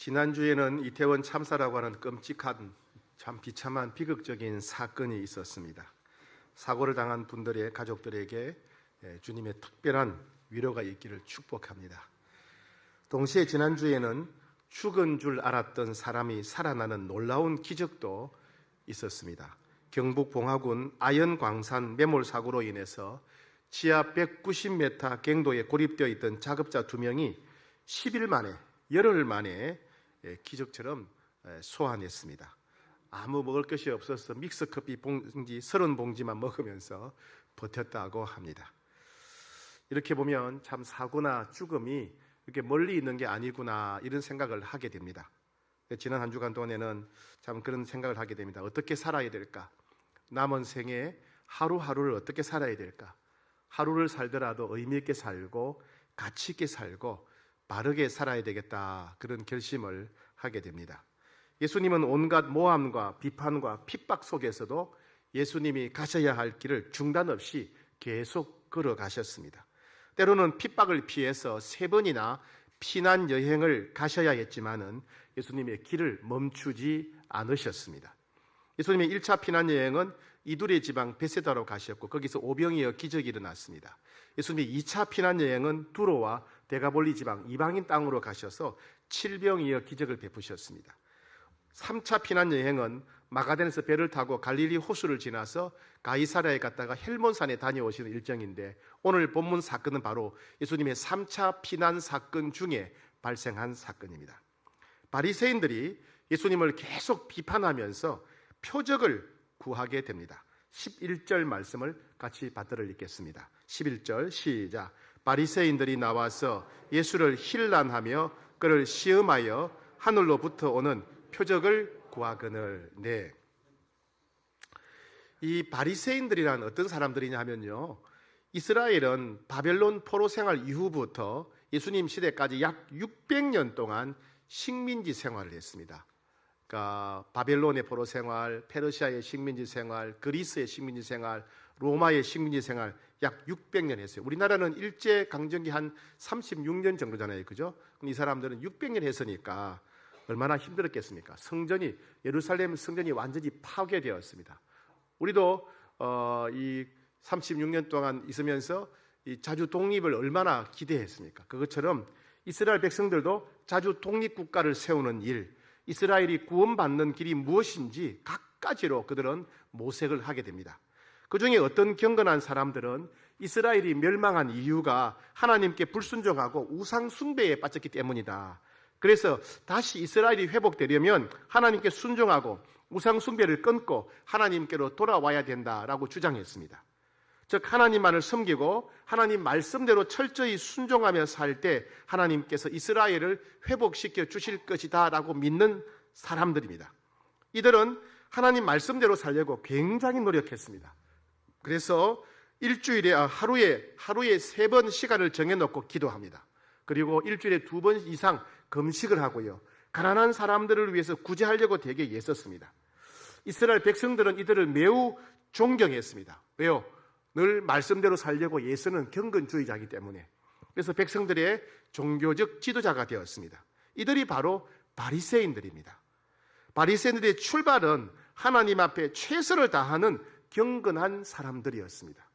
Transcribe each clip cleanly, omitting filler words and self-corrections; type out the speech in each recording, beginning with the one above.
지난주에는 이태원 참사라고 하는 끔찍한 참 비참한 비극적인 사건이 있었습니다. 사고를 당한 분들의 가족들에게 주님의 특별한 위로가 있기를 축복합니다. 동시에 지난주에는 죽은 줄 알았던 사람이 살아나는 놀라운 기적도 있었습니다. 경북 봉화군 아연광산 매몰 사고로 인해서 지하 190m 갱도에 고립되어 있던 작업자 2명이 10일 만에, 열흘 만에 기적처럼 소환했습니다. 아무 먹을 것이 없어서 믹스커피 봉지 30봉지만 먹으면서 버텼다고 합니다. 이렇게 보면 참 사고나 죽음이 이렇게 멀리 있는 게 아니구나 이런 생각을 하게 됩니다. 지난 한 주간 동안에는 참 그런 생각을 하게 됩니다. 어떻게 살아야 될까? 남은 생에 하루하루를 어떻게 살아야 될까? 하루를 살더라도 의미 있게 살고 가치 있게 살고 바르게 살아야 되겠다, 그런 결심을 하게 됩니다. 예수님은 온갖 모함과 비판과 핍박 속에서도 예수님이 가셔야 할 길을 중단 없이 계속 걸어가셨습니다. 때로는 핍박을 피해서 3번이나 피난 여행을 가셔야 했지만은 예수님의 길을 멈추지 않으셨습니다. 예수님의 1차 피난 여행은 이두레 지방 베세다로 가셨고 거기서 오병이어 기적이 일어났습니다. 예수님의 2차 피난 여행은 두로와 데가볼리 지방 이방인 땅으로 가셔서 칠병이어 기적을 베푸셨습니다. 3차 피난 여행은 마가다에서 배를 타고 갈릴리 호수를 지나서 가이사랴에 갔다가 헬몬산에 다녀오시는 일정인데, 오늘 본문 사건은 바로 예수님의 3차 피난 사건 중에 발생한 사건입니다. 바리새인들이 예수님을 계속 비판하면서 표적을 구하게 됩니다. 11절 말씀을 같이 받들어 읽겠습니다. 11절 시작. 바리새인들이 나와서 예수를 힐난하며 그를 시험하여 하늘로부터 오는 표적을 구하거늘. 네. 이 바리새인들이란 어떤 사람들이냐 하면요, 이스라엘은 바벨론 포로 생활 이후부터 예수님 시대까지 약 600년 동안 식민지 생활을 했습니다. 그러니까 바벨론의 포로 생활, 페르시아의 식민지 생활, 그리스의 식민지 생활, 로마의 식민지 생활 약 600년 했어요. 우리나라는 일제 강점기 한 36년 정도잖아요, 그죠? 이 사람들은 600년 했으니까 얼마나 힘들었겠습니까? 성전이, 예루살렘 성전이 완전히 파괴되었습니다. 우리도 이 36년 동안 있으면서 이 자주 독립을 얼마나 기대했습니까? 그것처럼 이스라엘 백성들도 자주 독립국가를 세우는 일, 이스라엘이 구원받는 길이 무엇인지 각가지로 그들은 모색을 하게 됩니다. 그 중에 어떤 경건한 사람들은 이스라엘이 멸망한 이유가 하나님께 불순종하고 우상 숭배에 빠졌기 때문이다. 그래서 다시 이스라엘이 회복되려면 하나님께 순종하고 우상 숭배를 끊고 하나님께로 돌아와야 된다라고 주장했습니다. 즉 하나님만을 섬기고 하나님 말씀대로 철저히 순종하며 살 때 하나님께서 이스라엘을 회복시켜 주실 것이다 라고 믿는 사람들입니다. 이들은 하나님 말씀대로 살려고 굉장히 노력했습니다. 그래서 일주일에 하루에 3번 시간을 정해놓고 기도합니다. 그리고 일주일에 2번 이상 금식을 하고요, 가난한 사람들을 위해서 구제하려고 되게 애썼습니다. 이스라엘 백성들은 이들을 매우 존경했습니다. 왜요? 늘 말씀대로 살려고 애쓰는 경건주의자이기 때문에. 그래서 백성들의 종교적 지도자가 되었습니다. 이들이 바로 바리새인들입니다. 바리새인들의 출발은 하나님 앞에 최선을 다하는 경건한 사람들이었습니다.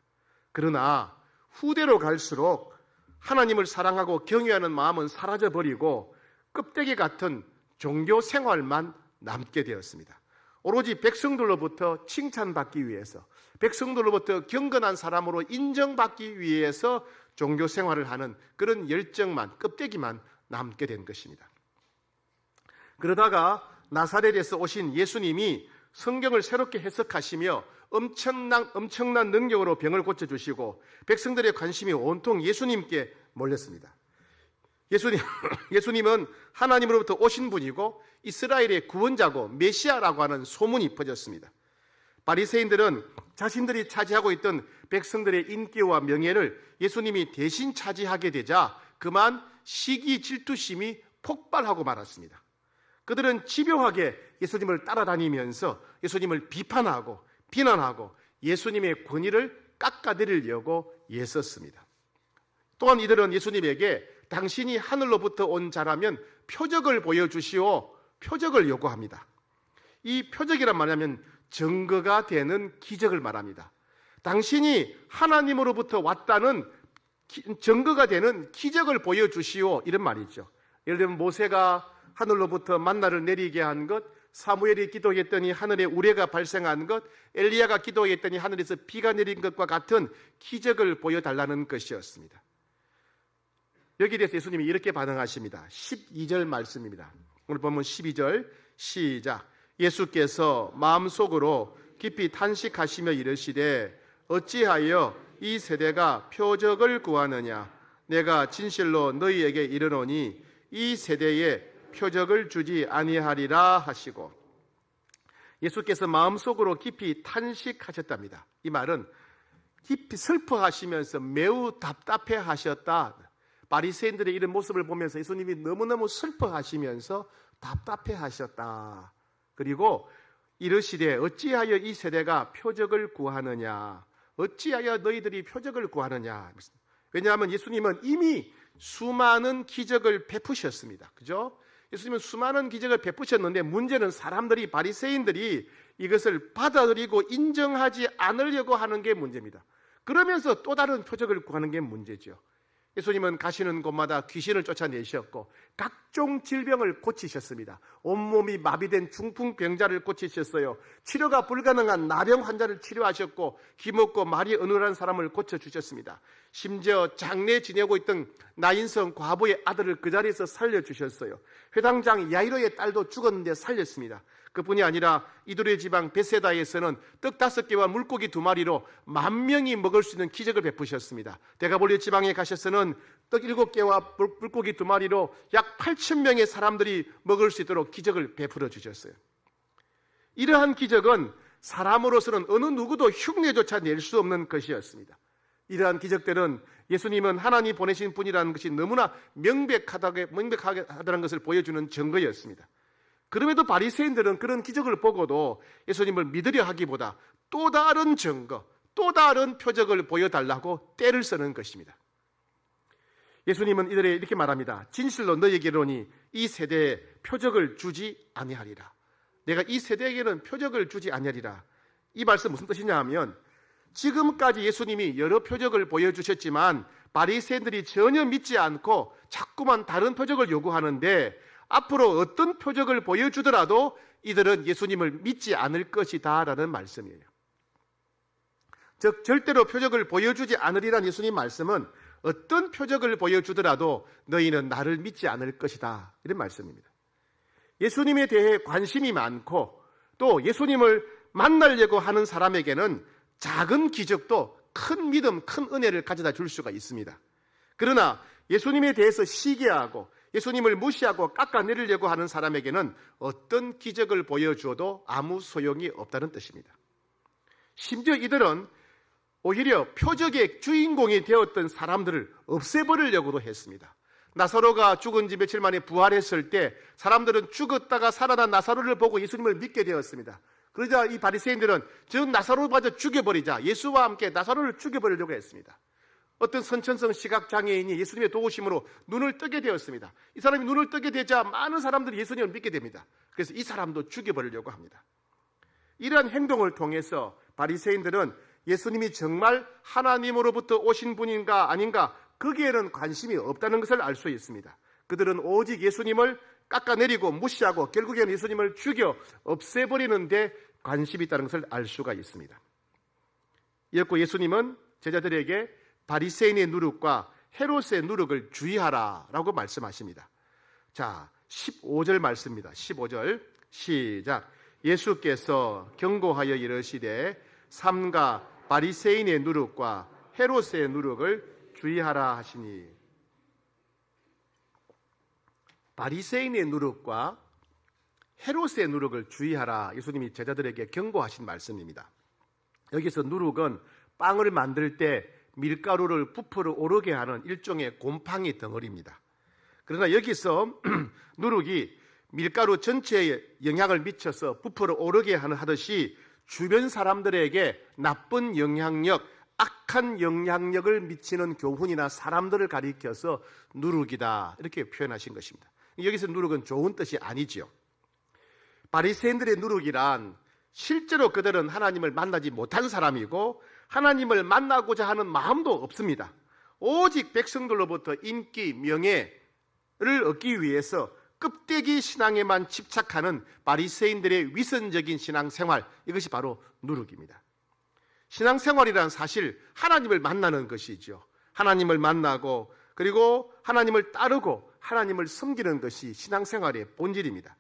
그러나 후대로 갈수록 하나님을 사랑하고 경외하는 마음은 사라져버리고 껍데기 같은 종교 생활만 남게 되었습니다. 오로지 백성들로부터 칭찬받기 위해서, 백성들로부터 경건한 사람으로 인정받기 위해서 종교 생활을 하는 그런 열정만, 껍데기만 남게 된 것입니다. 그러다가 나사렛에서 오신 예수님이 성경을 새롭게 해석하시며 엄청난 능력으로 병을 고쳐주시고 백성들의 관심이 온통 예수님께 몰렸습니다. 예수님은 하나님으로부터 오신 분이고 이스라엘의 구원자고 메시아라고 하는 소문이 퍼졌습니다. 바리새인들은 자신들이 차지하고 있던 백성들의 인기와 명예를 예수님이 대신 차지하게 되자 그만 시기 질투심이 폭발하고 말았습니다. 그들은 집요하게 예수님을 따라다니면서 예수님을 비판하고 비난하고 예수님의 권위를 깎아내리려고 애썼습니다. 또한 이들은 예수님에게 당신이 하늘로부터 온 자라면 표적을 보여주시오. 표적을 요구합니다. 이 표적이란 말하면 증거가 되는 기적을 말합니다. 당신이 하나님으로부터 왔다는 증거가 되는 기적을 보여주시오, 이런 말이죠. 예를 들면 모세가 하늘로부터 만나를 내리게 한 것, 사무엘이 기도했더니 하늘에 우레가 발생한 것, 엘리야가 기도했더니 하늘에서 비가 내린 것과 같은 기적을 보여달라는 것이었습니다. 여기에 대해서 예수님이 이렇게 반응하십니다. 12절 말씀입니다. 오늘 본문 12절 시작. 예수께서 마음속으로 깊이 탄식하시며 이르시되 어찌하여 이 세대가 표적을 구하느냐. 내가 진실로 너희에게 이르노니 이 세대에 표적을 주지 아니하리라 하시고, 예수께서 마음속으로 깊이 탄식하셨답니다. 이 말은 깊이 슬퍼하시면서 매우 답답해 하셨다. 바리새인들의 이런 모습을 보면서 예수님이 너무너무 슬퍼하시면서 답답해 하셨다. 그리고 이르시되 어찌하여 이 세대가 표적을 구하느냐. 어찌하여 너희들이 표적을 구하느냐. 왜냐하면 예수님은 이미 수많은 기적을 베푸셨습니다. 그죠? 예수님은 수많은 기적을 베푸셨는데 문제는 사람들이, 바리새인들이 이것을 받아들이고 인정하지 않으려고 하는 게 문제입니다. 그러면서 또 다른 표적을 구하는 게 문제죠. 예수님은 가시는 곳마다 귀신을 쫓아내셨고 각종 질병을 고치셨습니다. 온몸이 마비된 중풍병자를 고치셨어요. 치료가 불가능한 나병 환자를 치료하셨고 기먹고 말이 어눌한 사람을 고쳐주셨습니다. 심지어 장례 지내고 있던 나인성 과부의 아들을 그 자리에서 살려주셨어요. 회당장 야이로의 딸도 죽었는데 살렸습니다. 그뿐이 아니라 이두레 지방 베세다에서는 떡 5개와 물고기 2마리로 10,000명이 먹을 수 있는 기적을 베푸셨습니다. 데가볼리 지방에 가셔서는 떡 7개와 물고기 2마리로 약 8,000명의 사람들이 먹을 수 있도록 기적을 베풀어 주셨어요. 이러한 기적은 사람으로서는 어느 누구도 흉내조차 낼 수 없는 것이었습니다. 이러한 기적들은 예수님은 하나님 보내신 분이라는 것이 너무나 명백하다는 것을 보여주는 증거였습니다. 그럼에도 바리새인들은 그런 기적을 보고도 예수님을 믿으려 하기보다 또 다른 증거, 또 다른 표적을 보여달라고 떼를 쓰는 것입니다. 예수님은 이들에게 이렇게 말합니다. 진실로 너희에게 이르노니 이 세대에 표적을 주지 아니하리라. 내가 이 세대에게는 표적을 주지 아니하리라. 이 말씀 무슨 뜻이냐 하면 지금까지 예수님이 여러 표적을 보여주셨지만 바리새인들이 전혀 믿지 않고 자꾸만 다른 표적을 요구하는데 앞으로 어떤 표적을 보여주더라도 이들은 예수님을 믿지 않을 것이다 라는 말씀이에요. 즉 절대로 표적을 보여주지 않으리라는 예수님 말씀은 어떤 표적을 보여주더라도 너희는 나를 믿지 않을 것이다 이런 말씀입니다. 예수님에 대해 관심이 많고 또 예수님을 만나려고 하는 사람에게는 작은 기적도 큰 믿음, 큰 은혜를 가져다 줄 수가 있습니다. 그러나 예수님에 대해서 시기하고 예수님을 무시하고 깎아내리려고 하는 사람에게는 어떤 기적을 보여주어도 아무 소용이 없다는 뜻입니다. 심지어 이들은 오히려 표적의 주인공이 되었던 사람들을 없애버리려고도 했습니다. 나사로가 죽은 지 며칠 만에 부활했을 때 사람들은 죽었다가 살아난 나사로를 보고 예수님을 믿게 되었습니다. 그러자 이 바리새인들은 저 나사로마저 죽여버리자, 예수와 함께 나사로를 죽여버리려고 했습니다. 어떤 선천성 시각장애인이 예수님의 도우심으로 눈을 뜨게 되었습니다. 이 사람이 눈을 뜨게 되자 많은 사람들이 예수님을 믿게 됩니다. 그래서 이 사람도 죽여버리려고 합니다. 이러한 행동을 통해서 바리새인들은 예수님이 정말 하나님으로부터 오신 분인가 아닌가 거기에는 관심이 없다는 것을 알 수 있습니다. 그들은 오직 예수님을 깎아내리고 무시하고 결국에는 예수님을 죽여 없애버리는 데 관심이 있다는 것을 알 수가 있습니다. 이었고 예수님은 제자들에게 바리새인의 누룩과 헤롯의 누룩을 주의하라 라고 말씀하십니다. 자, 15절 말씀입니다. 15절 시작. 예수께서 경고하여 이르시되 삼가 바리새인의 누룩과 헤롯의 누룩을 주의하라 하시니, 바리새인의 누룩과 헤롯의 누룩을 주의하라 예수님이 제자들에게 경고하신 말씀입니다. 여기서 누룩은 빵을 만들 때 밀가루를 부풀어 오르게 하는 일종의 곰팡이 덩어리입니다. 그러나 여기서 누룩이 밀가루 전체에 영향을 미쳐서 부풀어 오르게 하듯이 주변 사람들에게 나쁜 영향력, 악한 영향력을 미치는 교훈이나 사람들을 가리켜서 누룩이다 이렇게 표현하신 것입니다. 여기서 누룩은 좋은 뜻이 아니지요. 바리새인들의 누룩이란 실제로 그들은 하나님을 만나지 못한 사람이고 하나님을 만나고자 하는 마음도 없습니다. 오직 백성들로부터 인기, 명예를 얻기 위해서 껍데기 신앙에만 집착하는 바리새인들의 위선적인 신앙생활, 이것이 바로 누룩입니다. 신앙생활이란 사실 하나님을 만나는 것이죠. 하나님을 만나고 그리고 하나님을 따르고 하나님을 섬기는 것이 신앙생활의 본질입니다.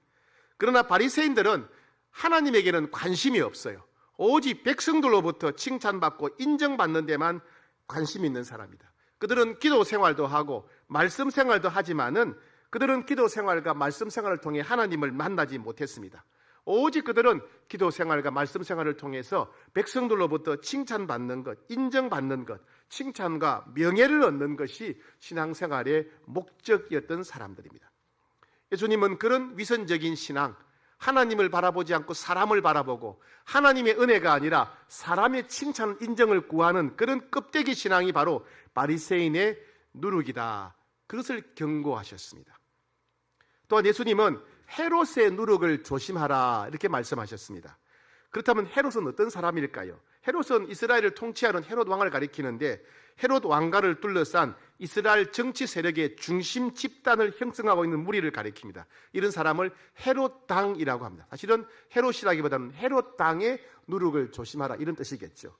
그러나 바리새인들은 하나님에게는 관심이 없어요. 오직 백성들로부터 칭찬받고 인정받는 데만 관심이 있는 사람이다. 그들은 기도 생활도 하고 말씀 생활도 하지만은 그들은 기도 생활과 말씀 생활을 통해 하나님을 만나지 못했습니다. 오직 그들은 기도 생활과 말씀 생활을 통해서 백성들로부터 칭찬받는 것, 인정받는 것, 칭찬과 명예를 얻는 것이 신앙생활의 목적이었던 사람들입니다. 예수님은 그런 위선적인 신앙, 하나님을 바라보지 않고 사람을 바라보고 하나님의 은혜가 아니라 사람의 칭찬, 인정을 구하는 그런 껍데기 신앙이 바로 바리새인의 누룩이다. 그것을 경고하셨습니다. 또한 예수님은 헤롯의 누룩을 조심하라 이렇게 말씀하셨습니다. 그렇다면 헤롯은 어떤 사람일까요? 헤롯은 이스라엘을 통치하는 헤롯 왕을 가리키는데 헤롯 왕가를 둘러싼 이스라엘 정치 세력의 중심 집단을 형성하고 있는 무리를 가리킵니다. 이런 사람을 헤롯 당이라고 합니다. 사실은 헤롯이라기보다는 헤롯 당의 누룩을 조심하라 이런 뜻이겠죠.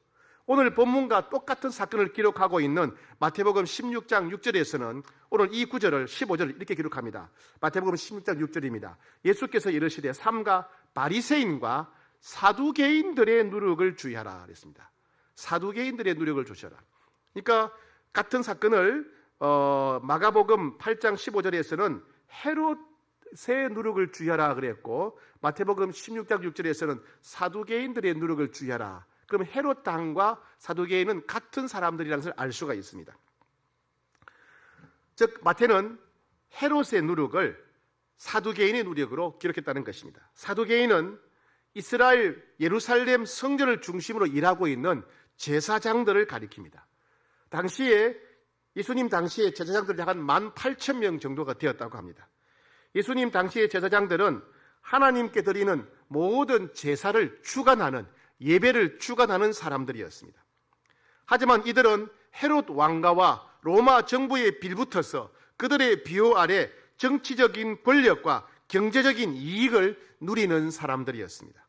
오늘 본문과 똑같은 사건을 기록하고 있는 마태복음 16장 6절에서는 오늘 이 구절을 15절 이렇게 기록합니다. 마태복음 16장 6절입니다. 예수께서 이르시되 삼가 바리새인과 사두개인들의 누룩을 주의하라 그랬습니다. 사두개인들의 누룩을 주셔라. 그러니까 같은 사건을 마가복음 8장 15절에서는 헤롯의 누룩을 주의하라 그랬고 마태복음 16장 6절에서는 사두개인들의 누룩을 주의하라. 그럼 헤롯 당과 사두개인은 같은 사람들이라는 것을 알 수가 있습니다. 즉 마태는 헤롯의 누룩을 사두개인의 누룩으로 기록했다는 것입니다. 사두개인은 이스라엘 예루살렘 성전을 중심으로 일하고 있는 제사장들을 가리킵니다. 당시에 예수님 당시에 제사장들이 한 18,000명 정도가 되었다고 합니다. 예수님 당시의 제사장들은 하나님께 드리는 모든 제사를 주관하는 예배를 주관하는 사람들이었습니다. 하지만 이들은 헤롯 왕가와 로마 정부에 빌붙어서 그들의 비호 아래 정치적인 권력과 경제적인 이익을 누리는 사람들이었습니다.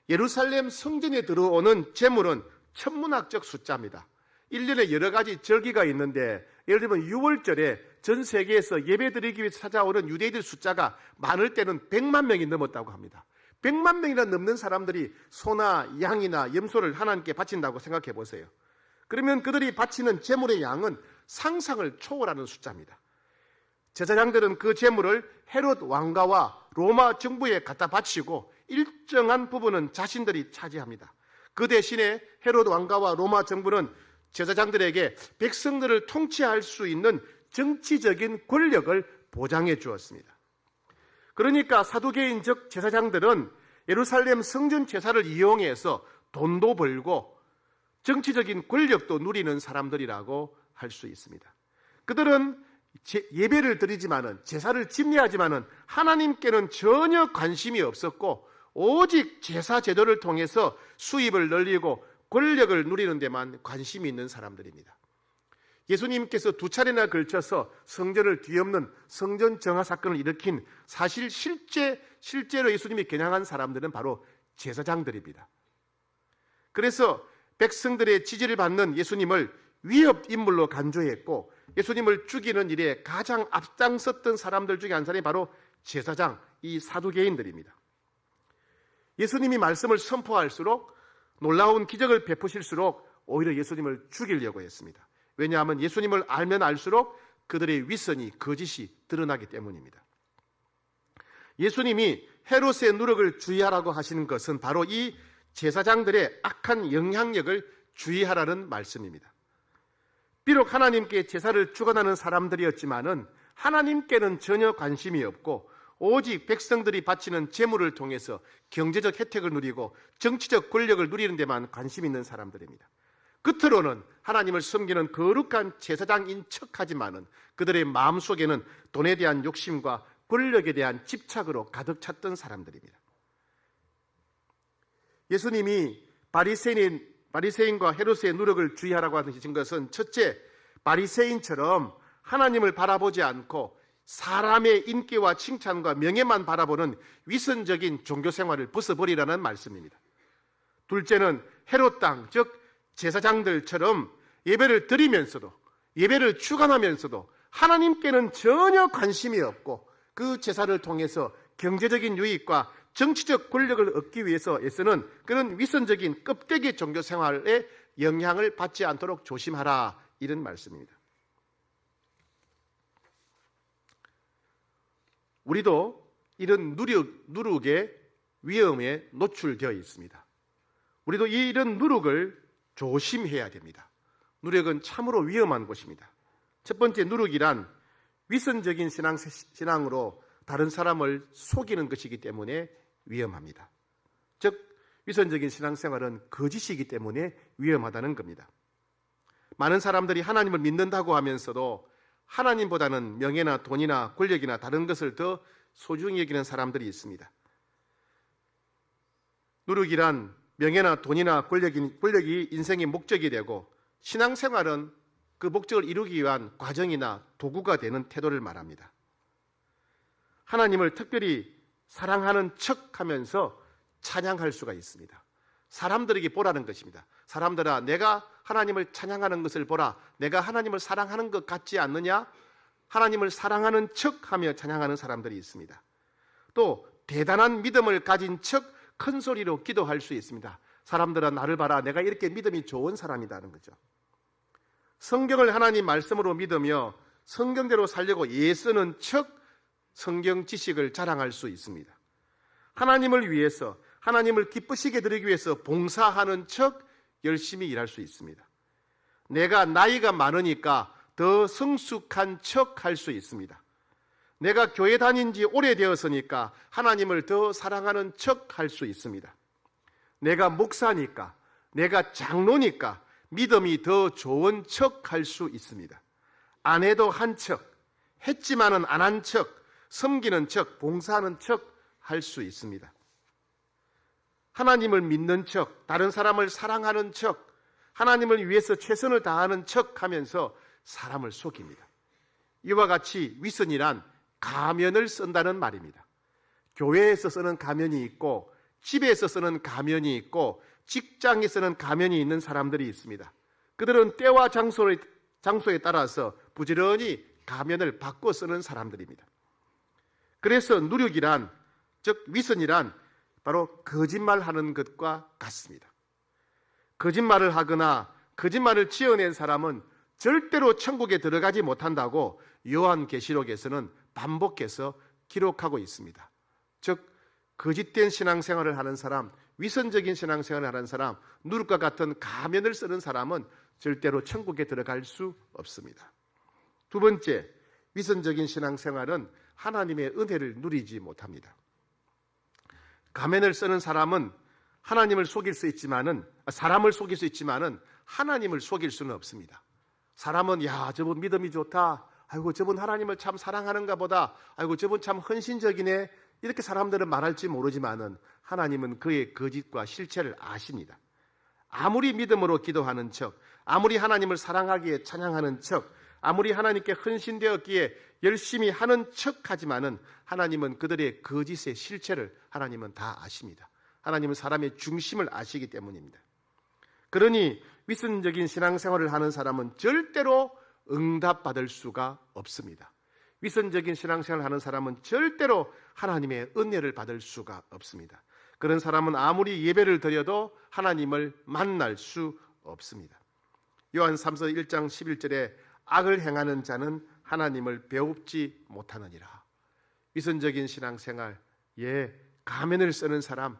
예루살렘 성전에 들어오는 제물은 천문학적 숫자입니다. 1년에 여러 가지 절기가 있는데 예를 들면 6월절에 전 세계에서 예배드리기 위해서 찾아오는 유대인들 숫자가 많을 때는 100만 명이 넘었다고 합니다. 100만 명이나 넘는 사람들이 소나 양이나 염소를 하나님께 바친다고 생각해 보세요. 그러면 그들이 바치는 제물의 양은 상상을 초월하는 숫자입니다. 제사장들은 그 제물을 헤롯 왕가와 로마 정부에 갖다 바치고 일정한 부분은 자신들이 차지합니다. 그 대신에 헤롯 왕가와 로마 정부는 제사장들에게 백성들을 통치할 수 있는 정치적인 권력을 보장해 주었습니다. 그러니까 사두개인 즉 제사장들은 예루살렘 성전 제사를 이용해서 돈도 벌고 정치적인 권력도 누리는 사람들이라고 할 수 있습니다. 그들은 예배를 드리지만은 제사를 집례하지만은 하나님께는 전혀 관심이 없었고 오직 제사 제도를 통해서 수입을 늘리고 권력을 누리는 데만 관심이 있는 사람들입니다. 예수님께서 2차례나 걸쳐서 성전을 뒤엎는 성전 정화 사건을 일으킨 사실 실제로 예수님이 겨냥한 사람들은 바로 제사장들입니다. 그래서 백성들의 지지를 받는 예수님을 위협 인물로 간주했고 예수님을 죽이는 일에 가장 앞장섰던 사람들 중에 한 사람이 바로 제사장, 이 사두개인들입니다. 예수님이 말씀을 선포할수록 놀라운 기적을 베푸실수록 오히려 예수님을 죽이려고 했습니다. 왜냐하면 예수님을 알면 알수록 그들의 위선이 거짓이 드러나기 때문입니다. 예수님이 헤롯의 누룩을 주의하라고 하시는 것은 바로 이 제사장들의 악한 영향력을 주의하라는 말씀입니다. 비록 하나님께 제사를 주관하는 사람들이었지만은 하나님께는 전혀 관심이 없고 오직 백성들이 바치는 제물을 통해서 경제적 혜택을 누리고 정치적 권력을 누리는 데만 관심 있는 사람들입니다. 겉으로는 하나님을 섬기는 거룩한 제사장인 척하지만은 그들의 마음속에는 돈에 대한 욕심과 권력에 대한 집착으로 가득 찼던 사람들입니다. 예수님이 바리새인과 헤롯의 누룩을 주의하라고 하신 것은 첫째, 바리새인처럼 하나님을 바라보지 않고 사람의 인기와 칭찬과 명예만 바라보는 위선적인 종교 생활을 벗어버리라는 말씀입니다. 둘째는 헤롯 땅, 즉 제사장들처럼 예배를 드리면서도, 예배를 주관하면서도 하나님께는 전혀 관심이 없고 그 제사를 통해서 경제적인 유익과 정치적 권력을 얻기 위해서 애쓰는 그런 위선적인 껍데기 종교 생활에 영향을 받지 않도록 조심하라, 이런 말씀입니다. 우리도 이런 누룩의 위험에 노출되어 있습니다. 우리도 이런 누룩을 조심해야 됩니다. 누룩은 참으로 위험한 것입니다. 첫 번째, 누룩이란 위선적인 신앙으로 다른 사람을 속이는 것이기 때문에 위험합니다. 즉 위선적인 신앙생활은 거짓이기 때문에 위험하다는 겁니다. 많은 사람들이 하나님을 믿는다고 하면서도 하나님보다는 명예나 돈이나 권력이나 다른 것을 더 소중히 여기는 사람들이 있습니다. 누룩이란 명예나 돈이나 권력이 인생의 목적이 되고 신앙생활은 그 목적을 이루기 위한 과정이나 도구가 되는 태도를 말합니다. 하나님을 특별히 사랑하는 척하면서 찬양할 수가 있습니다. 사람들에게 보라는 것입니다. 사람들아, 내가 하나님을 찬양하는 것을 보라. 내가 하나님을 사랑하는 것 같지 않느냐? 하나님을 사랑하는 척하며 찬양하는 사람들이 있습니다. 또 대단한 믿음을 가진 척 큰 소리로 기도할 수 있습니다. 사람들아, 나를 봐라. 내가 이렇게 믿음이 좋은 사람이라는 거죠. 성경을 하나님 말씀으로 믿으며 성경대로 살려고 애쓰는 척 성경 지식을 자랑할 수 있습니다. 하나님을 위해서, 하나님을 기쁘시게 드리기 위해서 봉사하는 척 열심히 일할 수 있습니다. 내가 나이가 많으니까 더 성숙한 척 할 수 있습니다. 내가 교회 다닌 지 오래되었으니까 하나님을 더 사랑하는 척 할 수 있습니다. 내가 목사니까, 내가 장로니까 믿음이 더 좋은 척 할 수 있습니다. 안 해도 한 척, 했지만은 안 한 척, 섬기는 척, 봉사하는 척 할 수 있습니다. 하나님을 믿는 척, 다른 사람을 사랑하는 척, 하나님을 위해서 최선을 다하는 척 하면서 사람을 속입니다. 이와 같이 위선이란 가면을 쓴다는 말입니다. 교회에서 쓰는 가면이 있고, 집에서 쓰는 가면이 있고, 직장에 쓰는 가면이 있는 사람들이 있습니다. 그들은 때와 장소에 따라서 부지런히 가면을 바꿔 쓰는 사람들입니다. 그래서 누룩이란, 즉 위선이란 바로 거짓말하는 것과 같습니다. 거짓말을 하거나 거짓말을 지어낸 사람은 절대로 천국에 들어가지 못한다고 요한계시록에서는 반복해서 기록하고 있습니다. 즉 거짓된 신앙생활을 하는 사람, 위선적인 신앙생활을 하는 사람, 누룩과 같은 가면을 쓰는 사람은 절대로 천국에 들어갈 수 없습니다. 두 번째, 위선적인 신앙생활은 하나님의 은혜를 누리지 못합니다. 가면을 쓰는 사람은 하나님을 속일 수 있지만은, 사람을 속일 수 있지만은 하나님을 속일 수는 없습니다. 사람은 야, 저분 믿음이 좋다. 아이고, 저분 하나님을 참 사랑하는가 보다. 아이고, 저분 참 헌신적이네. 이렇게 사람들은 말할지 모르지만은 하나님은 그의 거짓과 실체를 아십니다. 아무리 믿음으로 기도하는 척, 아무리 하나님을 사랑하기에 찬양하는 척, 아무리 하나님께 헌신되었기에 열심히 하는 척하지만은 하나님은 그들의 거짓의 실체를 하나님은 다 아십니다. 하나님은 사람의 중심을 아시기 때문입니다. 그러니 위선적인 신앙생활을 하는 사람은 절대로 응답받을 수가 없습니다. 위선적인 신앙생활을 하는 사람은 절대로 하나님의 은혜를 받을 수가 없습니다. 그런 사람은 아무리 예배를 드려도 하나님을 만날 수 없습니다. 요한 3서 1장 11절에 악을 행하는 자는 하나님을 배웁지 못하느니라. 위선적인 신앙생활, 가면을 쓰는 사람,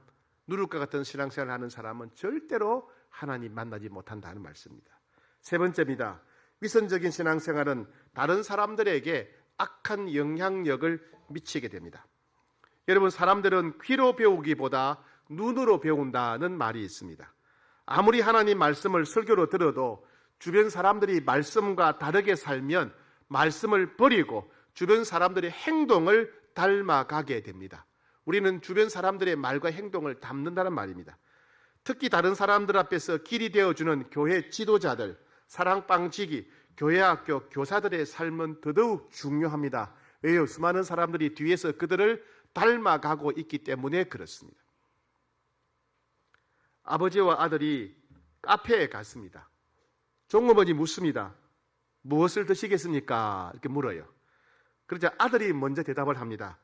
누룩과 같은 신앙생활을 하는 사람은 절대로 하나님 만나지 못한다는 말씀입니다. 세 번째입니다. 위선적인 신앙생활은 다른 사람들에게 악한 영향력을 미치게 됩니다. 여러분, 사람들은 귀로 배우기보다 눈으로 배운다는 말이 있습니다. 아무리 하나님 말씀을 설교로 들어도 주변 사람들이 말씀과 다르게 살면 말씀을 버리고 주변 사람들의 행동을 닮아가게 됩니다. 우리는 주변 사람들의 말과 행동을 닮는다는 말입니다. 특히 다른 사람들 앞에서 길이 되어주는 교회 지도자들, 사랑방지기, 교회학교 교사들의 삶은 더더욱 중요합니다. 왜요? 수많은 사람들이 뒤에서 그들을 닮아가고 있기 때문에 그렇습니다. 아버지와 아들이 카페에 갔습니다. 종업원이 묻습니다. 무엇을 드시겠습니까? 이렇게 물어요. 그러자 아들이 먼저 대답을 합니다.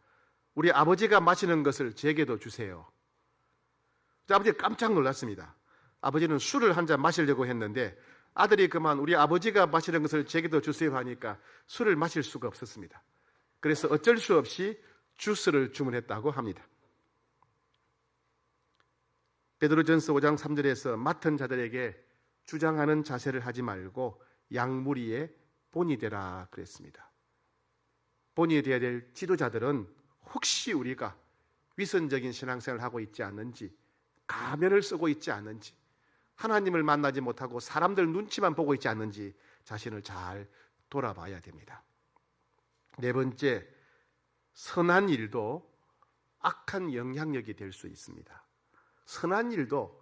우리 아버지가 마시는 것을 제게도 주세요. 아버지가 깜짝 놀랐습니다. 아버지는 술을 한 잔 마시려고 했는데 아들이 그만 우리 아버지가 마시는 것을 제게도 주세요 하니까 술을 마실 수가 없었습니다. 그래서 어쩔 수 없이 주스를 주문했다고 합니다. 베드로전서 5장 3절에서 맡은 자들에게 주장하는 자세를 하지 말고 양무리의 본이 되라 그랬습니다. 본이 되어야 될 지도자들은 혹시 우리가 위선적인 신앙생활을 하고 있지 않는지, 가면을 쓰고 있지 않는지, 하나님을 만나지 못하고 사람들 눈치만 보고 있지 않는지 자신을 잘 돌아봐야 됩니다. 네 번째, 선한 일도 악한 영향력이 될 수 있습니다. 선한 일도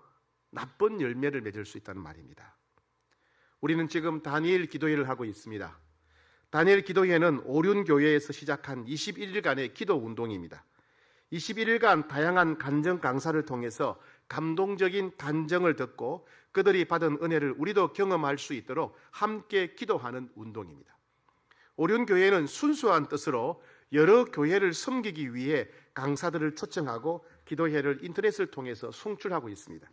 나쁜 열매를 맺을 수 있다는 말입니다. 우리는 지금 다니엘 기도회를 하고 있습니다. 다니엘 기도회는 오륜교회에서 시작한 21일간의 기도 운동입니다. 21일간 다양한 간증 강사를 통해서 감동적인 간증을 듣고 그들이 받은 은혜를 우리도 경험할 수 있도록 함께 기도하는 운동입니다. 오륜교회는 순수한 뜻으로 여러 교회를 섬기기 위해 강사들을 초청하고 기도회를 인터넷을 통해서 송출하고 있습니다.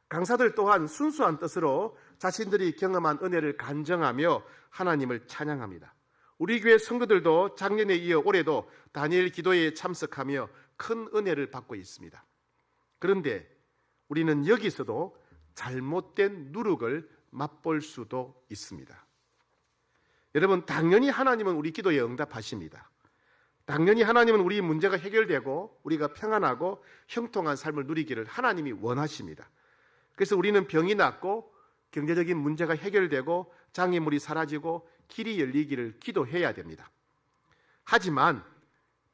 강사들 또한 순수한 뜻으로 자신들이 경험한 은혜를 간증하며 하나님을 찬양합니다. 우리 교회 성도들도 작년에 이어 올해도 다니엘 기도회에 참석하며 큰 은혜를 받고 있습니다. 그런데 우리는 여기서도 잘못된 누룩을 맛볼 수도 있습니다. 여러분, 당연히 하나님은 우리 기도에 응답하십니다. 당연히 하나님은 우리 문제가 해결되고 우리가 평안하고 형통한 삶을 누리기를 하나님이 원하십니다. 그래서 우리는 병이 낫고 경제적인 문제가 해결되고 장애물이 사라지고 길이 열리기를 기도해야 됩니다. 하지만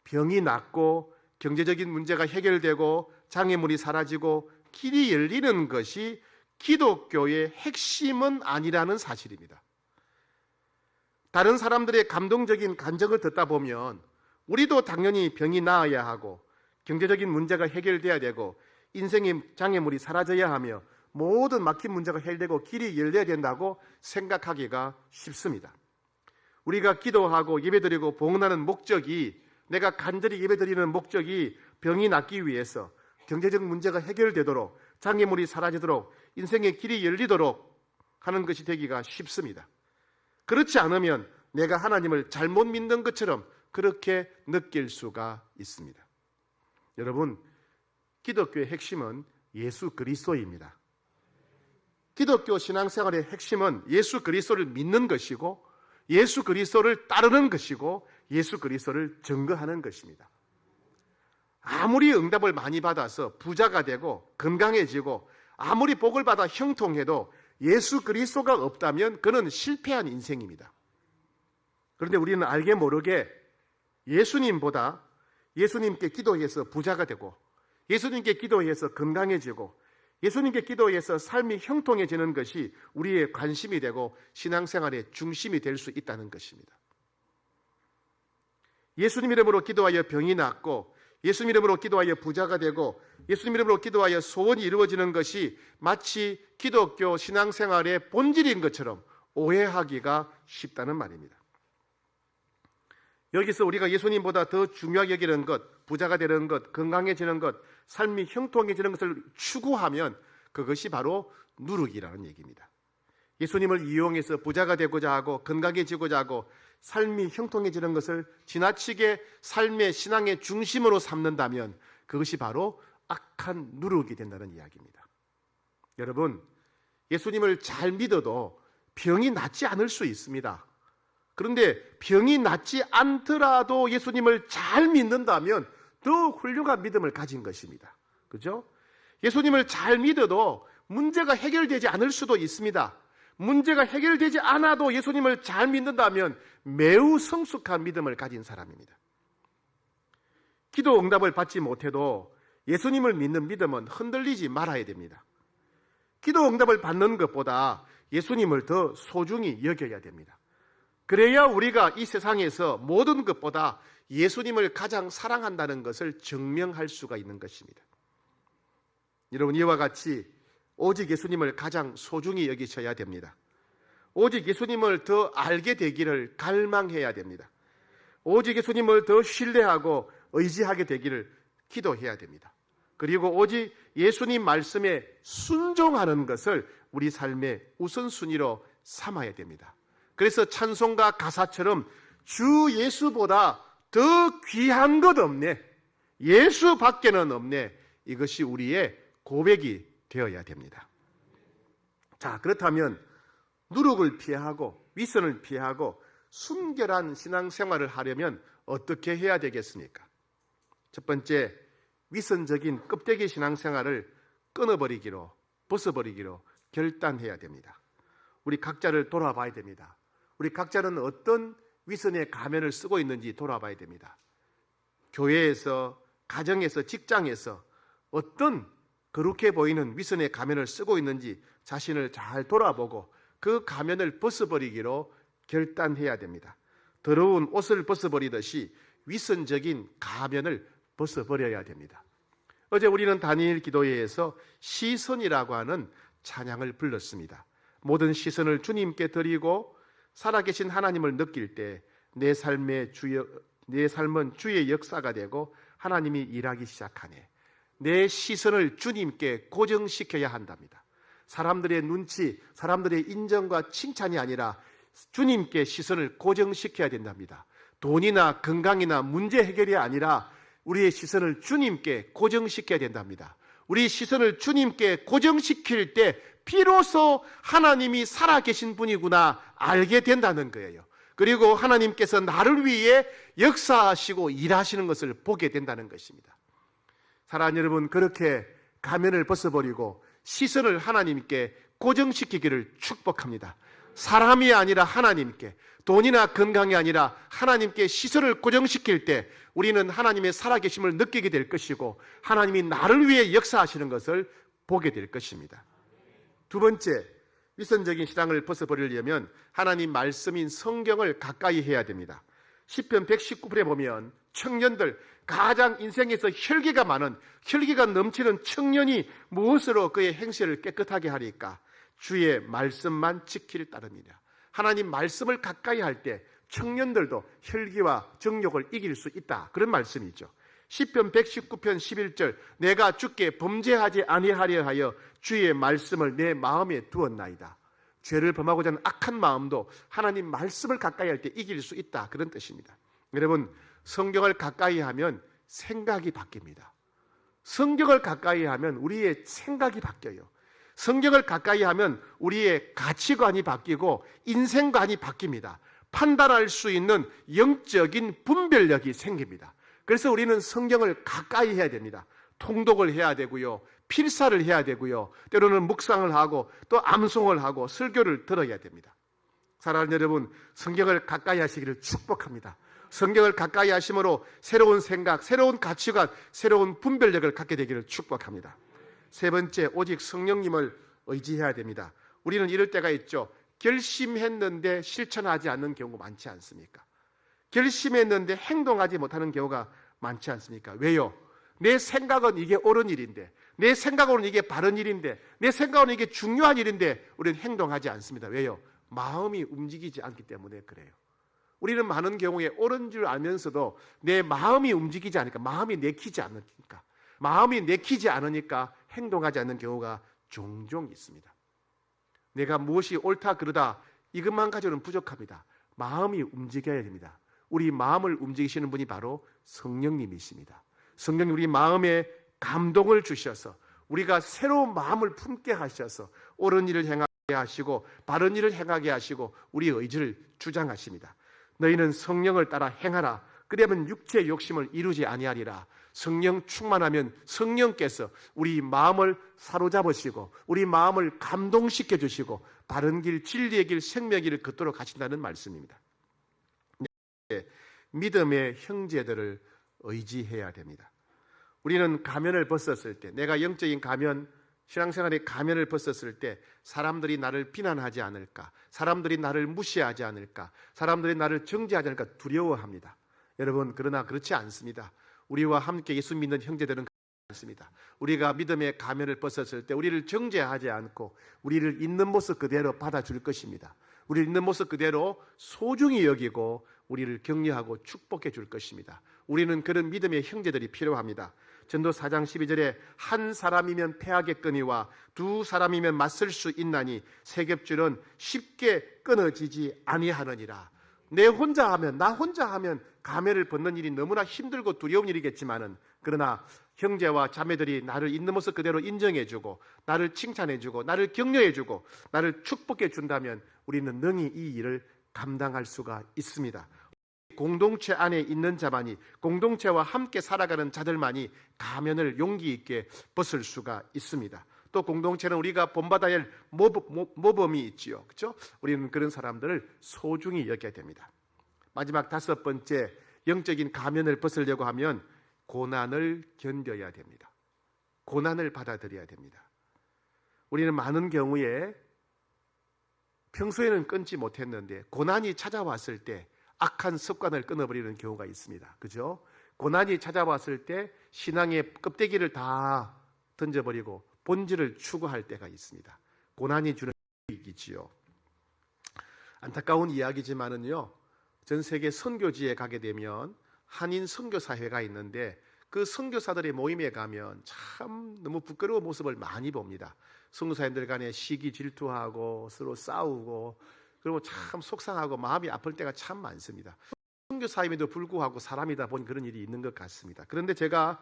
병이 낫고 경제적인 문제가 해결되고 장애물이 사라지고 길이 열리는 것이 기독교의 핵심은 아니라는 사실입니다. 다른 사람들의 감동적인 간증을 듣다 보면 우리도 당연히 병이 나아야 하고 경제적인 문제가 해결돼야 되고 인생의 장애물이 사라져야 하며 모든 막힌 문제가 해결되고 길이 열려야 된다고 생각하기가 쉽습니다. 우리가 기도하고 예배드리고 봉헌하는 목적이, 내가 간절히 예배드리는 목적이 병이 낫기 위해서, 경제적 문제가 해결되도록, 장애물이 사라지도록, 인생의 길이 열리도록 하는 것이 되기가 쉽습니다. 그렇지 않으면 내가 하나님을 잘못 믿는 것처럼 그렇게 느낄 수가 있습니다. 여러분, 기독교의 핵심은 예수 그리스도입니다. 기독교 신앙생활의 핵심은 예수 그리스도를 믿는 것이고 예수 그리스도를 따르는 것이고 예수 그리스도를 증거하는 것입니다. 아무리 응답을 많이 받아서 부자가 되고 건강해지고 아무리 복을 받아 형통해도 예수 그리스도가 없다면 그는 실패한 인생입니다. 그런데 우리는 알게 모르게 예수님보다 예수님께 기도해서 부자가 되고 예수님께 기도해서 건강해지고 예수님께 기도해서 삶이 형통해지는 것이 우리의 관심이 되고 신앙생활의 중심이 될 수 있다는 것입니다. 예수님 이름으로 기도하여 병이 낫고 예수님 이름으로 기도하여 부자가 되고 예수님 이름으로 기도하여 소원이 이루어지는 것이 마치 기독교 신앙생활의 본질인 것처럼 오해하기가 쉽다는 말입니다. 여기서 우리가 예수님보다 더 중요하게 여기는 것, 부자가 되는 것, 건강해지는 것, 삶이 형통해지는 것을 추구하면 그것이 바로 누룩이라는 얘기입니다. 예수님을 이용해서 부자가 되고자 하고 건강해지고자 하고 삶이 형통해지는 것을 지나치게 삶의 신앙의 중심으로 삼는다면 그것이 바로 악한 누룩이 된다는 이야기입니다. 여러분, 예수님을 잘 믿어도 병이 낫지 않을 수 있습니다. 그런데 병이 낫지 않더라도 예수님을 잘 믿는다면 더 훌륭한 믿음을 가진 것입니다. 그죠? 예수님을 잘 믿어도 문제가 해결되지 않을 수도 있습니다. 문제가 해결되지 않아도 예수님을 잘 믿는다면 매우 성숙한 믿음을 가진 사람입니다. 기도 응답을 받지 못해도 예수님을 믿는 믿음은 흔들리지 말아야 됩니다. 기도 응답을 받는 것보다 예수님을 더 소중히 여겨야 됩니다. 그래야 우리가 이 세상에서 모든 것보다 예수님을 가장 사랑한다는 것을 증명할 수가 있는 것입니다. 여러분, 이와 같이 오직 예수님을 가장 소중히 여기셔야 됩니다. 오직 예수님을 더 알게 되기를 갈망해야 됩니다. 오직 예수님을 더 신뢰하고 의지하게 되기를 기도해야 됩니다. 그리고 오직 예수님 말씀에 순종하는 것을 우리 삶의 우선순위로 삼아야 됩니다. 그래서 찬송가 가사처럼 주 예수보다 더 귀한 것 없네, 예수밖에는 없네, 이것이 우리의 고백이 되어야 됩니다. 자, 그렇다면 누룩을 피하고 위선을 피하고 순결한 신앙생활을 하려면 어떻게 해야 되겠습니까? 첫 번째, 위선적인 껍데기 신앙생활을 끊어버리기로, 벗어버리기로 결단해야 됩니다. 우리 각자를 돌아봐야 됩니다. 우리 각자는 어떤 위선의 가면을 쓰고 있는지 돌아봐야 됩니다. 교회에서, 가정에서, 직장에서 어떤 거룩해 보이는 위선의 가면을 쓰고 있는지 자신을 잘 돌아보고 그 가면을 벗어버리기로 결단해야 됩니다. 더러운 옷을 벗어버리듯이 위선적인 가면을 벗어버려야 됩니다. 어제 우리는 다니엘 기도회에서 시선이라고 하는 찬양을 불렀습니다. 모든 시선을 주님께 드리고 살아계신 하나님을 느낄 때 내 삶은 주의 역사가 되고 하나님이 일하기 시작하네. 내 시선을 주님께 고정시켜야 한답니다. 사람들의 눈치, 사람들의 인정과 칭찬이 아니라 주님께 시선을 고정시켜야 된답니다. 돈이나 건강이나 문제 해결이 아니라 우리의 시선을 주님께 고정시켜야 된답니다. 우리 시선을 주님께 고정시킬 때 비로소 하나님이 살아계신 분이구나 알게 된다는 거예요. 그리고 하나님께서 나를 위해 역사하시고 일하시는 것을 보게 된다는 것입니다. 사랑하는 여러분, 그렇게 가면을 벗어버리고 시선을 하나님께 고정시키기를 축복합니다. 사람이 아니라 하나님께, 돈이나 건강이 아니라 하나님께 시선을 고정시킬 때 우리는 하나님의 살아계심을 느끼게 될 것이고 하나님이 나를 위해 역사하시는 것을 보게 될 것입니다. 두 번째, 위선적인 신앙을 벗어버리려면 하나님 말씀인 성경을 가까이 해야 됩니다. 시편 119편에 보면 청년들, 가장 인생에서 혈기가 많은, 혈기가 넘치는 청년이 무엇으로 그의 행실을 깨끗하게 하리까? 주의 말씀만 지킬 따름이라. 하나님 말씀을 가까이 할 때 청년들도 혈기와 정욕을 이길 수 있다, 그런 말씀이죠. 시편 119편 11절, 내가 주께 범죄하지 아니하려 하여 주의 말씀을 내 마음에 두었나이다. 죄를 범하고자 하는 악한 마음도 하나님 말씀을 가까이 할 때 이길 수 있다, 그런 뜻입니다. 여러분, 성경을 가까이 하면 생각이 바뀝니다. 성경을 가까이 하면 우리의 생각이 바뀌어요. 성경을 가까이 하면 우리의 가치관이 바뀌고 인생관이 바뀝니다. 판단할 수 있는 영적인 분별력이 생깁니다. 그래서 우리는 성경을 가까이 해야 됩니다. 통독을 해야 되고요, 필사를 해야 되고요, 때로는 묵상을 하고 또 암송을 하고 설교를 들어야 됩니다. 사랑하는 여러분, 성경을 가까이 하시기를 축복합니다. 성경을 가까이 하심으로 새로운 생각, 새로운 가치관, 새로운 분별력을 갖게 되기를 축복합니다. 세 번째, 오직 성령님을 의지해야 됩니다. 우리는 이럴 때가 있죠. 결심했는데 실천하지 않는 경우가 많지 않습니까? 결심했는데 행동하지 못하는 경우가 많지 않습니까? 왜요? 내 생각은 이게 옳은 일인데, 내 생각으로는 이게 바른 일인데, 내 생각으로는 이게 중요한 일인데 우리는 행동하지 않습니다. 왜요? 마음이 움직이지 않기 때문에 그래요. 우리는 많은 경우에 옳은 줄 알면서도 내 마음이 움직이지 않으니까, 마음이 내키지 않으니까, 마음이 내키지 않으니까 행동하지 않는 경우가 종종 있습니다. 내가 무엇이 옳다 그르다 이것만 가지고는 부족합니다. 마음이 움직여야 됩니다. 우리 마음을 움직이시는 분이 바로 성령님이십니다. 성령님, 우리 마음에 감동을 주셔서 우리가 새로운 마음을 품게 하셔서 옳은 일을 행하게 하시고 바른 일을 행하게 하시고 우리의 의지를 주장하십니다. 너희는 성령을 따라 행하라. 그러면 육체의 욕심을 이루지 아니하리라. 성령 충만하면 성령께서 우리 마음을 사로잡으시고 우리 마음을 감동시켜 주시고 바른 길, 진리의 길, 생명의 길을 걷도록 하신다는 말씀입니다. 믿음의 형제들을 의지해야 됩니다. 우리는 가면을 벗었을 때, 내가 영적인 가면, 신앙생활의 가면을 벗었을 때 사람들이 나를 비난하지 않을까, 사람들이 나를 무시하지 않을까, 사람들이 나를 정죄하지 않을까 두려워합니다. 여러분, 그러나 그렇지 않습니다. 우리와 함께 예수 믿는 형제들은 그렇지 않습니다. 우리가 믿음의 가면을 벗었을 때 우리를 정죄하지 않고 우리를 있는 모습 그대로 받아줄 것입니다. 우리를 있는 모습 그대로 소중히 여기고 우리를 격려하고 축복해 줄 것입니다. 우리는 그런 믿음의 형제들이 필요합니다. 전도 4장 12절에 한 사람이면 패하겠거니와 두 사람이면 맞설 수 있나니 세 겹줄은 쉽게 끊어지지 아니하느니라. 나 혼자 하면 가면을 벗는 일이 너무나 힘들고 두려운 일이겠지만은, 그러나 형제와 자매들이 나를 있는 모습 그대로 인정해주고 나를 칭찬해주고 나를 격려해주고 나를 축복해 준다면 우리는 능히 이 일을 감당할 수가 있습니다. 공동체 안에 있는 자만이, 공동체와 함께 살아가는 자들만이 가면을 용기 있게 벗을 수가 있습니다. 또 공동체는 우리가 본받아야 할 모범이 있지요. 그렇죠? 우리는 그런 사람들을 소중히 여겨야 됩니다. 마지막 5번째, 영적인 가면을 벗으려고 하면 고난을 견뎌야 됩니다. 고난을 받아들여야 됩니다. 우리는 많은 경우에 평소에는 끊지 못했는데 고난이 찾아왔을 때 악한 습관을 끊어버리는 경우가 있습니다. 그죠? 고난이 찾아왔을 때 신앙의 껍데기를 다 던져버리고 본질을 추구할 때가 있습니다. 고난이 주는 이익이지요. 안타까운 이야기지만은요, 전 세계 선교지에 가게 되면 한인 선교사회가 있는데 그 선교사들의 모임에 가면 참 너무 부끄러운 모습을 많이 봅니다. 선교사님들 간에 시기 질투하고 서로 싸우고 그리고 참 속상하고 마음이 아플 때가 참 많습니다. 선교사임에도 불구하고 사람이다 보니 그런 일이 있는 것 같습니다. 그런데 제가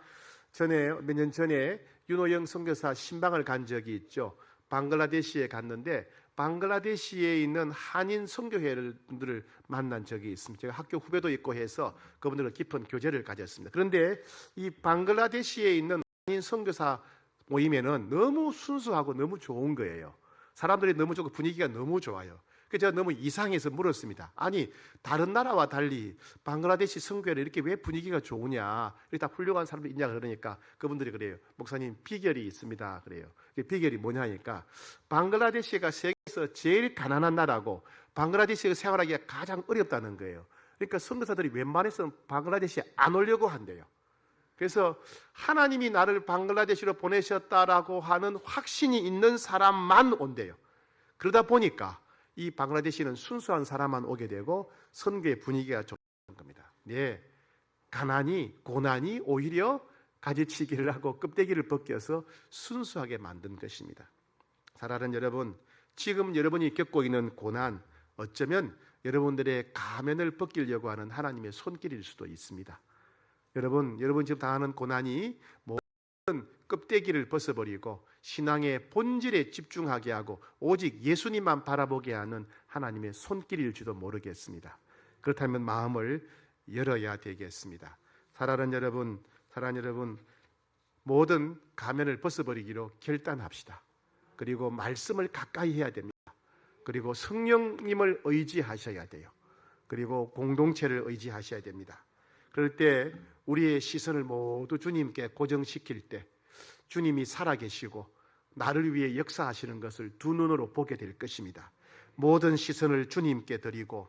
몇 년 전에 윤호영 선교사 신방을 간 적이 있죠. 방글라데시에 갔는데 방글라데시에 있는 한인 선교회들을 만난 적이 있습니다. 제가 학교 후배도 있고 해서 그분들과 깊은 교제를 가졌습니다. 그런데 이 방글라데시에 있는 한인 선교사 모임에는 너무 순수하고 너무 좋은 거예요. 사람들이 너무 좋고 분위기가 너무 좋아요. 그래서 제가 너무 이상해서 물었습니다. 아니, 다른 나라와 달리 방글라데시 선교회는 이렇게 왜 분위기가 좋으냐, 이렇게 다 훌륭한 사람들이 있냐 그러니까 그분들이 그래요. 목사님, 비결이 있습니다. 그래요. 비결이 뭐냐니까 방글라데시가 세계에서 제일 가난한 나라고 방글라데시에 생활하기가 가장 어렵다는 거예요. 그러니까 선교사들이 웬만해서 방글라데시에 안 오려고 한대요. 그래서 하나님이 나를 방글라데시로 보내셨다라고 하는 확신이 있는 사람만 온대요. 그러다 보니까 이 방글라데시는 순수한 사람만 오게 되고 선교의 분위기가 좋은 겁니다. 네, 고난이 오히려 가지치기를 하고 껍데기를 벗겨서 순수하게 만든 것입니다. 사랑하는 여러분, 지금 여러분이 겪고 있는 고난, 어쩌면 여러분들의 가면을 벗기려고 하는 하나님의 손길일 수도 있습니다. 여러분 지금 당하는 고난이 모든 껍데기를 벗어버리고 신앙의 본질에 집중하게 하고 오직 예수님만 바라보게 하는 하나님의 손길일지도 모르겠습니다. 그렇다면 마음을 열어야 되겠습니다. 사랑하는 여러분, 모든 가면을 벗어버리기로 결단합시다. 그리고 말씀을 가까이 해야 됩니다. 그리고 성령님을 의지하셔야 돼요. 그리고 공동체를 의지하셔야 됩니다. 그럴 때 우리의 시선을 모두 주님께 고정시킬 때 주님이 살아계시고 나를 위해 역사하시는 것을 두 눈으로 보게 될 것입니다. 모든 시선을 주님께 드리고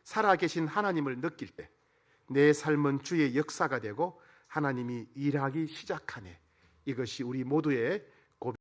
살아계신 하나님을 느낄 때 내 삶은 주의 역사가 되고 하나님이 일하기 시작하네. 이것이 우리 모두의